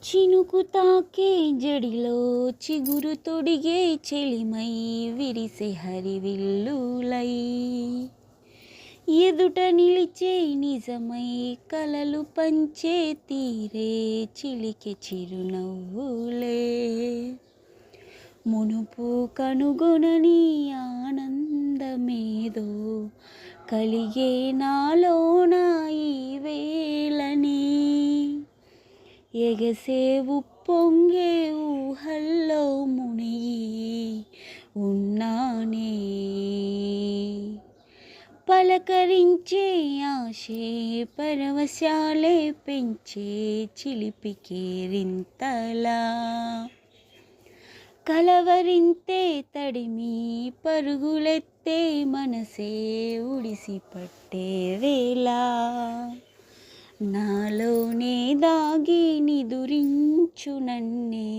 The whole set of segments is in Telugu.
చినుకు తాకే జడిలో చిగురు తొడిగే చెలిమై విరిసే హరివిల్లులై ఎదుట నిలిచే నిజమై కలలు పంచే తీరే చిలికే చిరునవ్వులే మునుపు కనుగొనని ఆనందమేదో కలిగే నాలోన ఈ వేళని ఎగసే ఉప్పొంగే ఊహల్లో మునిగి ఉన్నానే పలకరించే ఆశే పరవశాలే పెంచే చిలిపి కేరింతలా కలవరింతే తడిమి పరుగులెత్తే మనసే ఉడిసి పట్టే వేళ నాలోనే దాగి నిదురించు నన్నే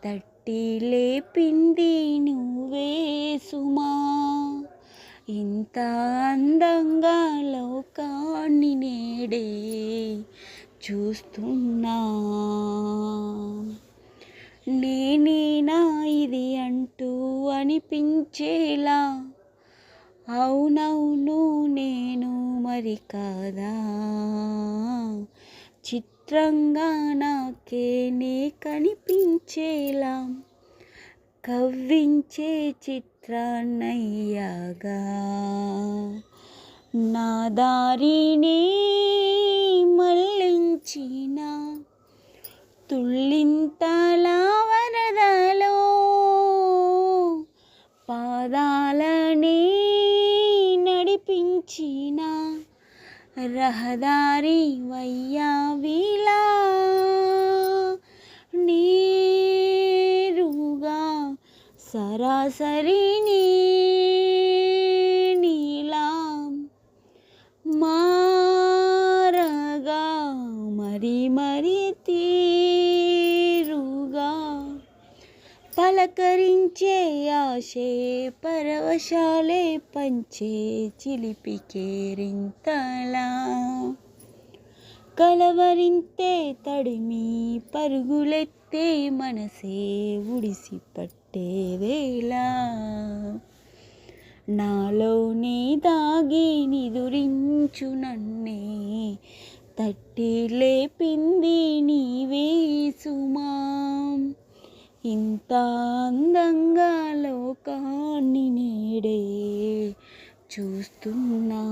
తట్టి లేపింది నువ్వే సుమా ఇంత అందంగా లోకాన్ని నేడే చూస్తున్నా నేనేనా ఇది అంటూ అనిపించేలా అవునవును నేను మరి కాదా చిత్రంగా నాకే నే కనిపించేలా కవ్వించే చిత్రాన్నయ్యాగా నా దారినే మళ్ళించిన తుళ్ళింతల వరదలో పాదాలనే నడిపించిన రహదారి వయ్యావిలా నేరుగా సరాసరి నీలా మారగా మరి మరి తీరుగా పలకరించే ఆశే పరవశాలే పంచే చిలిపి కేరింతలా కలవరింతే తడిమి పరుగులెత్తే మనసే ఉడిసి పట్టే వేళ నాలోనే దాగి నిదురించు నన్నే తట్టి లేపింది నీవే సుమా ఇంత అందంగా లోకాన్ని నేడే చూస్తున్నా.